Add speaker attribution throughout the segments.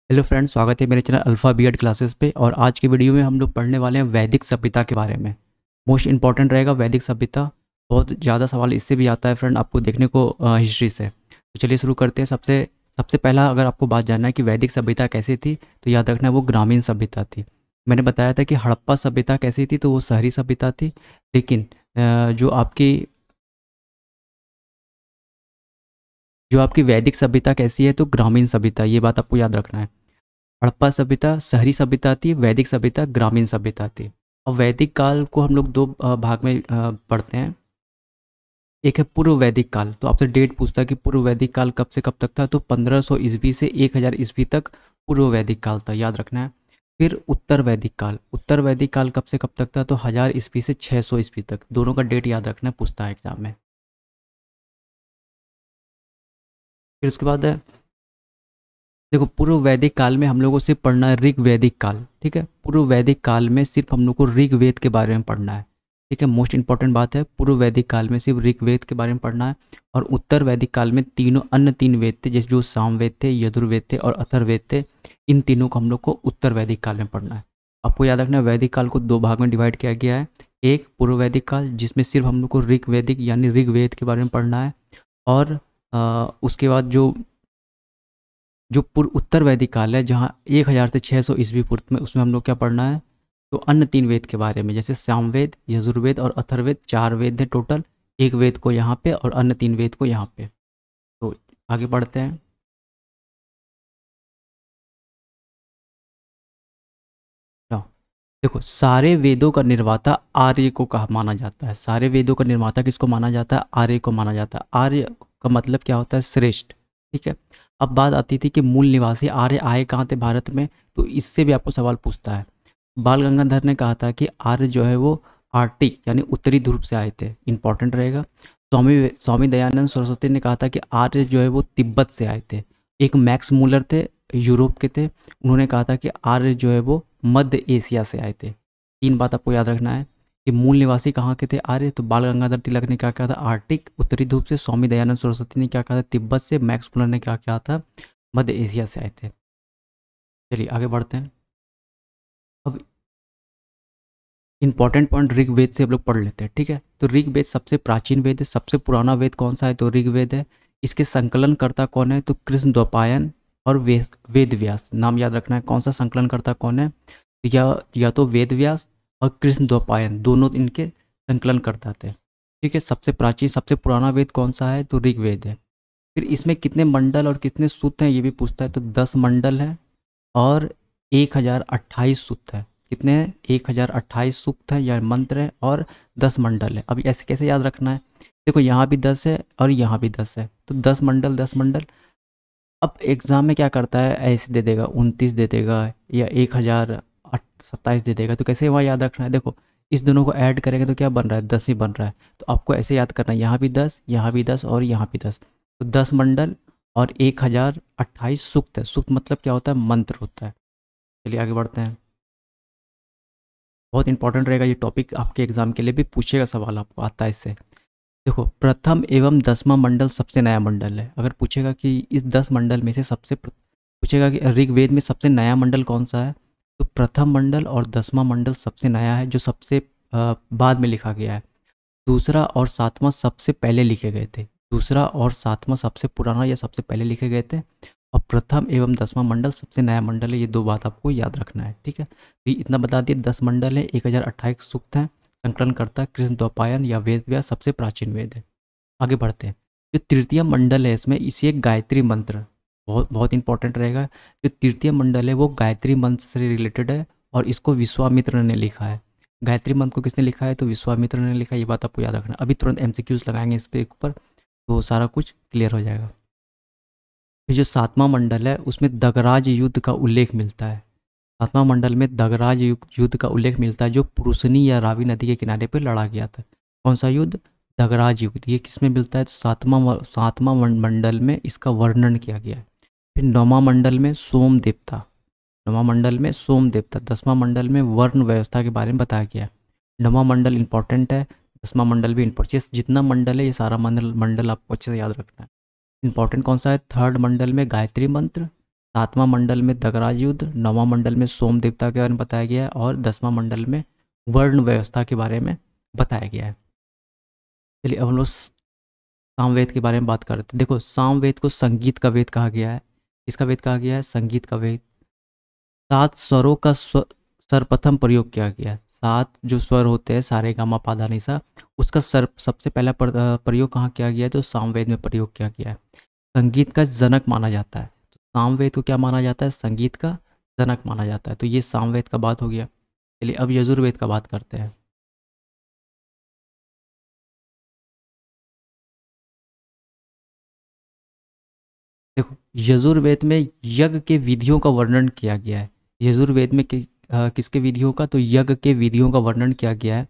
Speaker 1: Hello friends, स्वागत है मेरे चैनल अल्फ़ा बीएड क्लासेस पे। और आज की वीडियो में हम लोग पढ़ने वाले हैं वैदिक सभ्यता के बारे में। मोस्ट इंपॉर्टेंट रहेगा वैदिक सभ्यता। बहुत ज़्यादा सवाल इससे भी आता है फ्रेंड, आपको देखने को हिस्ट्री से। तो चलिए शुरू करते हैं। सबसे सबसे पहला अगर आपको बात जानना है कि वैदिक सभ्यता कैसी थी, तो याद रखना है वो ग्रामीण सभ्यता थी। मैंने बताया था कि हड़प्पा सभ्यता कैसी थी, तो वो शहरी सभ्यता थी। लेकिन जो आपकी वैदिक सभ्यता कैसी है, तो ग्रामीण सभ्यता, ये बात आपको याद रखना है। हड़प्पा सभ्यता शहरी सभ्यता थी, वैदिक सभ्यता ग्रामीण सभ्यता थी। और वैदिक काल को हम लोग दो भाग में पढ़ते हैं। एक है पूर्व वैदिक काल। तो आपसे डेट पूछता है कि पूर्व वैदिक काल कब से कब तक था, तो 1500 ईस्वी से 1000 ईस्वी तक पूर्व वैदिक काल था, याद रखना है। फिर उत्तर वैदिक काल। उत्तर वैदिक काल कब से कब तक था, तो 1000 ईस्वी से 600 ईस्वी तक। दोनों का डेट याद रखना है, पूछता है एग्जाम में। फिर उसके बाद है, देखो पूर्व वैदिक काल में हम लोगों को सिर्फ पढ़ना है ऋग वैदिक काल। ठीक है, पूर्व वैदिक काल में सिर्फ हम लोग को ऋग्वेद के बारे में पढ़ना है। ठीक है, मोस्ट इंपॉर्टेंट बात है, पूर्व वैदिक काल में सिर्फ ऋग्वेद के बारे में पढ़ना है। और उत्तर वैदिक काल में तीनों अन्य तीन वेद थे, जैसे जो सामवेद थे, यजुर्वेद थे और अथर्ववेद थे। इन तीनों को हम लोग को उत्तर वैदिक काल में पढ़ना है। आपको याद रखना है वैदिक काल को दो भाग में डिवाइड किया गया है। एक पूर्व वैदिक काल, जिसमें सिर्फ हम लोग को ऋग्वेदिक यानी ऋग्वेद के बारे में पढ़ना है। और उसके बाद जो पूर्व उत्तर वैदिक काल है, जहाँ 1000 से 600 ईस्वी पूर्व में, उसमें हम लोग क्या पढ़ना है, तो अन्य तीन वेद के बारे में, जैसे सामवेद, यजुर्वेद और अथर्ववेद। चार वेद है टोटल, एक वेद को यहाँ पे और अन्य तीन वेद को यहाँ पे। तो आगे बढ़ते हैं। लो, देखो सारे वेदों का निर्माता आर्य को कहा माना जाता है। सारे वेदों का निर्माता किसको माना जाता है, आर्य को माना जाता है। आर्य का मतलब क्या होता है, श्रेष्ठ। ठीक है, अब बात आती थी कि मूल निवासी आर्य आए कहाँ थे भारत में, तो इससे भी आपको सवाल पूछता है। बाल गंगाधर ने कहा था कि आर्य जो है वो आर्टिक यानी उत्तरी ध्रुव से आए थे, इंपॉर्टेंट रहेगा। स्वामी स्वामी दयानंद सरस्वती ने कहा था कि आर्य जो है वो तिब्बत से आए थे। एक मैक्स मूलर थे, यूरोप के थे, उन्होंने कहा था कि आर्य जो है वो मध्य एशिया से आए थे। तीन बात आपको याद रखना है कि मूल निवासी कहाँ के थे आर्य, तो बाल गंगाधर तिलक ने क्या कहा था, आर्टिक उत्तरी ध्रुव से। स्वामी दयानंद सरस्वती ने क्या कहा था, तिब्बत से। मैक्स मूलर ने क्या कहा था, मध्य एशिया से आए थे। चलिए आगे बढ़ते हैं। अब इंपॉर्टेंट पॉइंट ऋग्वेद से हम लोग पढ़ लेते हैं। ठीक है, तो ऋग्वेद सबसे प्राचीन वेद है। सबसे पुराना वेद कौन सा है, तो ऋग्वेद है। इसके संकलनकर्ता कौन है, तो कृष्ण द्वैपायन और वेद व्यास। नाम याद रखना है, कौन सा संकलनकर्ता कौन है, या तो वेद व्यास और कृष्ण द्वैपायन, दोनों इनके संकलनकर्ता थे। ठीक है, सबसे प्राचीन सबसे पुराना वेद कौन सा है, तो ऋग्वेद है। फिर इसमें कितने मंडल और कितने सूक्त हैं, ये भी पूछता है। तो 10 मंडल हैं और 1028 सूक्त है। कितने हैं, 1028 सूक्त है या मंत्र है, और 10 मंडल है। अब ऐसे कैसे याद रखना है, देखो यहाँ भी 10 है और यहाँ भी 10 है, तो 10 मंडल 10 मंडल। अब एग्जाम में क्या करता है, ऐसे दे देगा 29 दे देगा या 1027 दे देगा, तो कैसे वहाँ याद रखना है। देखो इस दोनों को ऐड करेंगे तो क्या बन रहा है, 10 ही बन रहा है। तो आपको ऐसे याद करना है, यहाँ भी 10, यहाँ भी 10 और यहाँ भी 10। तो 10 मंडल और 1028 सूक्त है। सूक्त मतलब क्या होता है, मंत्र होता है। चलिए आगे बढ़ते हैं। बहुत इंपॉर्टेंट रहेगा ये टॉपिक, आपके एग्जाम के लिए भी पूछेगा सवाल, आपको आता है इससे। देखो प्रथम एवं 10वां मंडल सबसे नया मंडल है। अगर पूछेगा कि इस 10 मंडल में से पूछेगा कि ऋग्वेद में सबसे नया मंडल कौन सा है, तो प्रथम मंडल और 10वां मंडल सबसे नया है, जो सबसे बाद में लिखा गया है। दूसरा और सातवां सबसे पहले लिखे गए थे। दूसरा और सातवां सबसे पुराना या सबसे पहले लिखे गए थे। और प्रथम एवं 10वां मंडल सबसे नया मंडल है। ये दो बात आपको याद रखना है। ठीक है, तो इतना बता दिए, 10 मंडल है, 1028 सूक्त हैं। संकलनकर्ता कृष्ण द्वैपायन या वेद व्यास, सबसे प्राचीन वेद है। आगे बढ़ते हैं। जो तृतीय मंडल है, इसमें इसी एक गायत्री मंत्र बहुत बहुत इंपॉर्टेंट रहेगा। जो तृतीय मंडल है वो गायत्री मंत्र से रिलेटेड है, और इसको विश्वामित्र ने लिखा है। गायत्री मंत्र को किसने लिखा है, तो विश्वामित्र ने लिखा है। ये बात आपको याद रखना। अभी तुरंत एमसीक्यूज लगाएंगे इस पे ऊपर, तो सारा कुछ क्लियर हो जाएगा। फिर जो सातवां मंडल है, उसमें दगराज युद्ध का उल्लेख मिलता है। सातवां मंडल में दगराज युद्ध का उल्लेख मिलता है, जो पुरुषनी या रावी नदी के किनारे पर लड़ा गया था। कौन सा युद्ध, दगराज युद्ध। ये किसमें मिलता है, तो सातवां मंडल में इसका वर्णन किया गया है। फिर नौवां मंडल में सोम देवता। नौवां मंडल में सोम देवता। 10वां मंडल में वर्ण व्यवस्था के बारे में बताया गया है। नौवां मंडल इंपॉर्टेंट है, 10वां मंडल भी इंपॉर्टेंट। जितना मंडल है ये सारा मंडल मंडल आपको अच्छे से याद रखना है। इंपॉर्टेंट कौन सा है, थर्ड मंडल में गायत्री मंत्र, 7वां मंडल में दगराज युद्ध, 9वां मंडल में सोम देवता के बारे में बताया गया है और 10वां मंडल में वर्ण व्यवस्था के बारे में बताया गया है। चलिए अब हम लोग सामवेद के बारे में बात करते हैं। देखो सामवेद को संगीत का वेद कहा गया है। किसका वेद कहा गया है? संगीत का वेद। 7 स्वरों का सर्वप्रथम प्रयोग किया गया है। 7 जो स्वर होते हैं सारे गामा पाधा निसा, उसका सबसे पहला प्रयोग कहाँ किया गया है? तो सामवेद में प्रयोग किया गया है। संगीत का जनक माना जाता है। तो सामवेद को क्या माना जाता है? संगीत का जनक माना जाता है। तो ये सामवेद का बात हो गया। चलिए अब यजुर्वेद का बात करते हैं। देखो यजुर्वेद में यज्ञ के विधियों का वर्णन किया गया है। यजुर्वेद में किसके विधियों का? तो यज्ञ के विधियों का वर्णन किया गया है।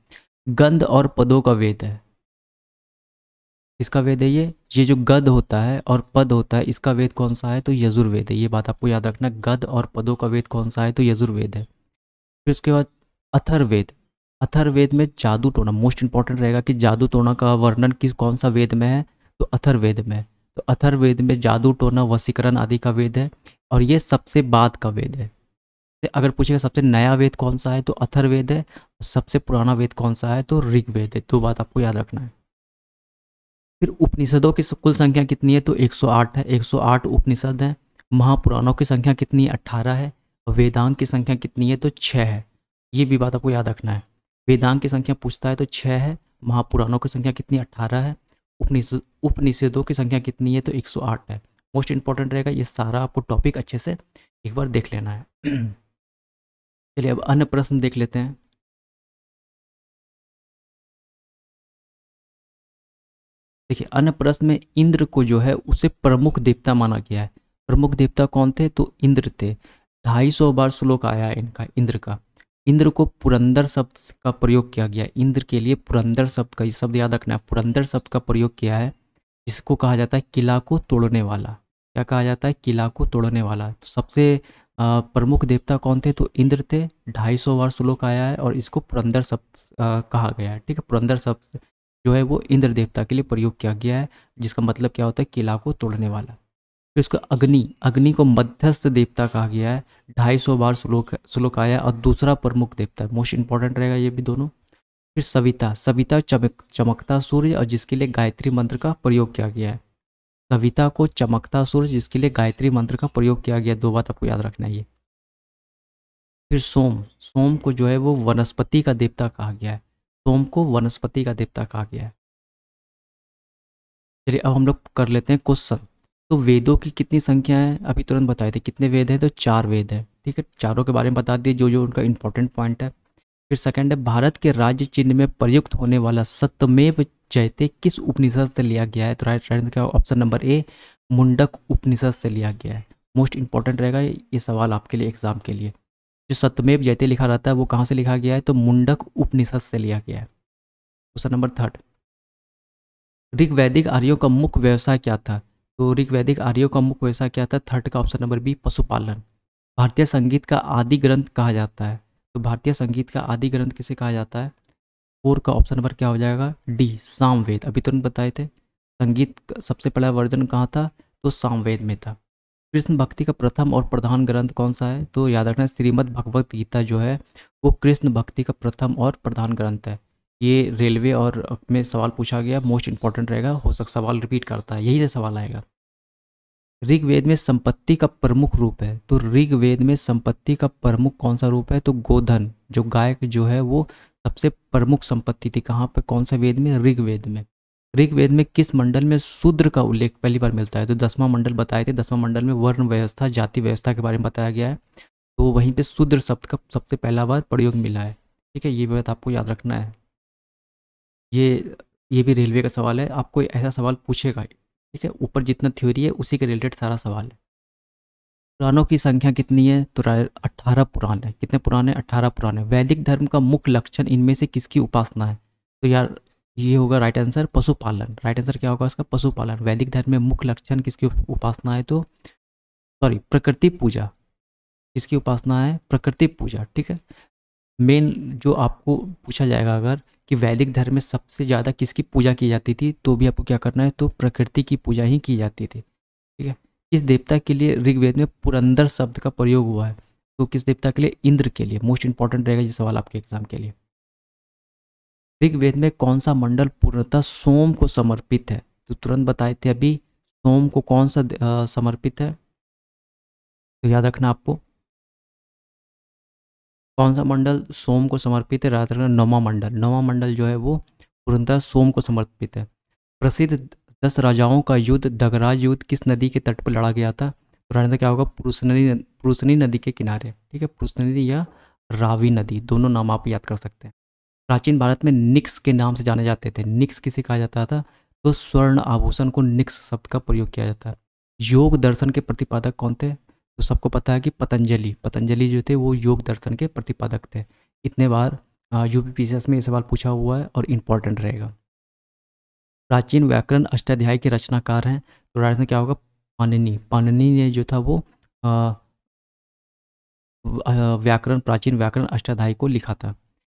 Speaker 1: गंध और पदों का वेद है। इसका वेद है ये जो गद होता है और पद होता है, इसका वेद कौन सा है? तो यजुर्वेद है। ये बात आपको याद रखना, गद और पदों का वेद कौन सा है? तो यजुर्वेद है। फिर उसके बाद अथर्ववेद। अथर्ववेद में जादू टोना, मोस्ट इंपॉर्टेंट रहेगा कि जादू टोना का वर्णन किस कौन सा वेद में है? तो अथर्ववेद में। तो अथर्ववेद में जादू टोना वशीकरण आदि का वेद है और ये सबसे बाद का वेद है। तो अगर पूछेगा सबसे नया वेद कौन सा है? तो अथर्ववेद है। सबसे पुराना वेद कौन सा है? तो ऋग्वेद है। दो बात आपको याद रखना है। फिर उपनिषदों की कुल संख्या कितनी है? तो 108 है। 108 उपनिषद है। महापुराणों की संख्या कितनी है? 18 है। और वेदांग की संख्या कितनी है? तो 6 है। ये भी बात आपको याद रखना है। वेदांग की संख्या पूछता है तो 6 है। महापुराणों की संख्या कितनी? 18 है। उपनिषदों की संख्या कितनी है? तो 108 है। मोस्ट इंपॉर्टेंट रहेगा, ये सारा आपको टॉपिक अच्छे से एक बार देख लेना है। चलिए अब अन्य प्रश्न देख लेते हैं। देखिए अन्य प्रश्न में इंद्र को जो है उसे प्रमुख देवता माना गया है। प्रमुख देवता कौन थे? तो इंद्र थे। 250 बार श्लोक आया है इनका, इंद्र का। इंद्र को पुरंदर शब्द का प्रयोग किया गया है। इंद्र के लिए पुरंदर शब्द का, ये शब्द याद रखना है, पुरंदर शब्द का प्रयोग किया है। इसको कहा जाता है किला को तोड़ने वाला। क्या कहा जाता है? किला को तोड़ने वाला। तो सबसे प्रमुख देवता कौन थे? तो इंद्र थे। 250 बार श्लोक आया है और इसको पुरंदर शब्द कहा गया है। ठीक है, पुरंदर शब्द जो है वो इंद्र देवता के लिए प्रयोग किया गया है, जिसका मतलब क्या होता है? किला को तोड़ने वाला। फिर उसको अग्नि, अग्नि को मध्यस्थ देवता कहा गया है। 250 बार श्लोक आया और दूसरा प्रमुख देवता है। मोस्ट इंपॉर्टेंट रहेगा ये भी दोनों। फिर सविता, सविता चमकता सूर्य और जिसके लिए गायत्री मंत्र का प्रयोग किया गया है। सविता को चमकता सूर्य जिसके लिए गायत्री मंत्र का प्रयोग किया गया। दो बात आपको याद रखना है ये। फिर सोम, सोम को जो है वो वनस्पति का देवता कहा गया है। सोम को वनस्पति का देवता कहा गया है। चलिए अब हम लोग कर लेते हैं क्वेश्चन। तो वेदों की कितनी संख्या है? अभी तुरंत बताए थे कितने वेद हैं? तो 4 वेद हैं। ठीक है, चारों के बारे में बता दिए जो जो उनका इंपॉर्टेंट पॉइंट है। फिर सेकंड है, भारत के राज्य चिन्ह में प्रयुक्त होने वाला सत्यमेव जयते किस उपनिषद से लिया गया है? तो राइट आंसर क्या? ऑप्शन नंबर ए, मुंडक उपनिषद से लिया गया है। मोस्ट इंपॉर्टेंट रहेगा ये सवाल आपके लिए एग्जाम के लिए। जो सत्यमेव जयते लिखा रहता है वो कहाँ से लिखा गया है? तो मुंडक उपनिषद से लिया गया है। क्वेश्चन नंबर थर्ड, ऋग्वैदिक आर्यों का मुख्य व्यवसाय क्या था? तो ऋग्वैदिक आर्यों का मुख्य व्यवसाय क्या था? थर्ड का ऑप्शन नंबर बी, पशुपालन। भारतीय संगीत का आदि ग्रंथ कहा जाता है। तो भारतीय संगीत का आदि ग्रंथ किसे कहा जाता है? 4 का ऑप्शन नंबर क्या हो जाएगा? डी, सामवेद। अभी तुरंत बताए थे संगीत का सबसे पहला वर्जन कहाँ था? तो सामवेद में था। कृष्ण भक्ति का प्रथम और प्रधान ग्रंथ कौन सा है? तो याद रखना श्रीमद् भगवत गीता जो है वो कृष्ण भक्ति का प्रथम और प्रधान ग्रंथ है। ये रेलवे और में सवाल पूछा गया, मोस्ट इंपॉर्टेंट रहेगा, हो सकता सवाल रिपीट करता है, यही से सवाल आएगा। ऋग्वेद में संपत्ति का प्रमुख रूप है। तो ऋग्वेद में संपत्ति का प्रमुख कौन सा रूप है? तो गोधन, जो गाय जो है वो सबसे प्रमुख संपत्ति थी। कहाँ पे? कौन सा वेद में? ऋग्वेद में। ऋग्वेद में किस मंडल में शूद्र का उल्लेख पहली बार मिलता है? तो 10वां मंडल बताए थे। 10वां मंडल में वर्ण व्यवस्था, जाति व्यवस्था के बारे में बताया गया है। तो वहीं पे शूद्र शब्द का सबसे पहला बार प्रयोग मिला है। ठीक है, ये बात आपको याद रखना है। ये भी रेलवे का सवाल है, आपको ऐसा सवाल पूछेगा। ठीक है, ऊपर जितना थ्योरी है उसी के रिलेटेड सारा सवाल है। पुराणों की संख्या कितनी है? तो 18 पुराण है। कितने पुराण है? 18 पुराण है। वैदिक धर्म का मुख्य लक्षण इनमें से किसकी उपासना है? तो यार ये होगा राइट आंसर, पशुपालन। राइट आंसर क्या होगा इसका? पशुपालन। वैदिक धर्म में मुख्य लक्षण किसकी उपासना है? तो सॉरी, प्रकृति पूजा। किसकी उपासना है? प्रकृति पूजा। ठीक है, मेन जो आपको पूछा जाएगा अगर कि वैदिक धर्म में सबसे ज़्यादा किसकी पूजा की जाती थी, तो भी आपको क्या करना है? तो प्रकृति की पूजा ही की जाती थी। ठीक है, किस देवता के लिए ऋग्वेद में पुरंदर शब्द का प्रयोग हुआ है? तो किस देवता के लिए? इंद्र के लिए। मोस्ट इंपॉर्टेंट रहेगा ये सवाल आपके एग्जाम के लिए। ऋग्वेद में कौन सा मंडल पूर्णतः सोम को समर्पित है? तो तुरंत बताए थे अभी, सोम को कौन सा समर्पित है? तो याद रखना आपको, कौन सा मंडल सोम को समर्पित है? याद रखना, नौवां मंडल। नौवां मंडल जो है वो पूर्णतः सोम को समर्पित है। प्रसिद्ध 10 राजाओं का युद्ध दगराज युद्ध किस नदी के तट पर लड़ा गया था? तो राजस्थान क्या होगा? पुरुषनी नदी के किनारे। ठीक है, पुरुषनी नदी या रावी नदी, दोनों नाम आप याद कर सकते हैं। प्राचीन भारत में निक्स के नाम से जाने जाते थे। निक्स किसे कहा जाता था? तो स्वर्ण आभूषण को निक्स शब्द का प्रयोग किया जाता है। योग दर्शन के प्रतिपादक कौन थे? तो सबको पता है कि पतंजलि। पतंजलि जो थे वो योग दर्शन के प्रतिपादक थे। इतने बार यूपीपीसीएस में ये सवाल पूछा हुआ है और इम्पॉर्टेंट रहेगा। प्राचीन व्याकरण अष्टाध्यायी के रचनाकार हैं? तो राजस्थान क्या होगा? पाणिनि। पाणिनि ने जो था वो व्याकरण, प्राचीन व्याकरण अष्टाध्यायी को लिखा था।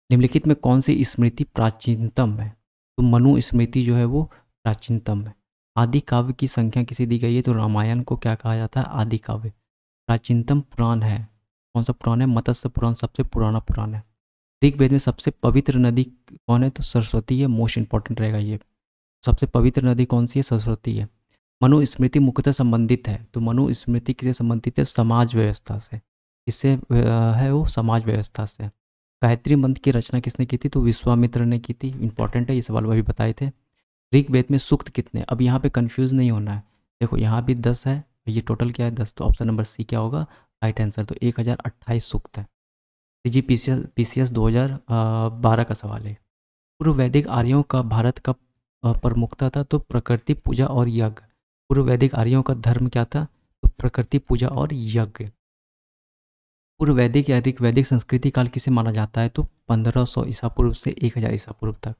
Speaker 1: निम्नलिखित में कौन सी स्मृति प्राचीनतम है? तो मनु स्मृति जो है वो प्राचीनतम है। आदि काव्य की संख्या किसे दी गई है? तो रामायण को क्या कहा जाता है? आदि काव्य। प्राचीनतम पुराण है, कौन सा पुराण है? मत्स्य पुराण सबसे पुराना पुराण है। ऋग्वेद में सबसे पवित्र नदी कौन है? तो सरस्वती है। मोस्ट इंपॉर्टेंट रहेगा ये। सबसे पवित्र नदी कौन सी है? सरस्वती है। मनु स्मृति मुख्यतः संबंधित है, तो मनु स्मृति किसे संबंधित है? समाज व्यवस्था से। किससे है वो? समाज व्यवस्था से। गायत्री मंत्र की रचना किसने की थी? तो विश्वामित्र ने की थी। इंपॉर्टेंट है, ये सवाल वही बताए थे। ऋग्वेद में सूक्त कितने? अब यहाँ पे कंफ्यूज नहीं होना है। देखो यहाँ भी 10 है, ये टोटल क्या है? 10। तो ऑप्शन नंबर सी क्या होगा? Right answer. तो 1028 सूक्त है। जी पीसीएस 2012 का सवाल है। पूर्व वैदिक आर्यों का भारत का प्रमुखता था? तो प्रकृति पूजा और यज्ञ। पूर्व वैदिक आर्यों का धर्म क्या था? तो प्रकृति पूजा और यज्ञ। पूर्व वैदिक या ऋग वैदिक संस्कृति काल किसे माना जाता है? तो 1500 ईसा पूर्व से 1000 ईसा पूर्व तक।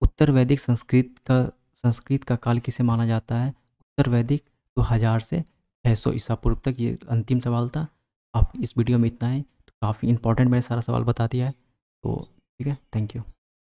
Speaker 1: उत्तर वैदिक संस्कृत का काल किसे माना जाता है? उत्तर वैदिक तो 1000 से 600 ईसा पूर्व तक। ये अंतिम सवाल था। आप इस वीडियो में इतना है, तो काफ़ी इंपॉर्टेंट मैंने सारा सवाल बता दिया है। तो ठीक है, थैंक यू।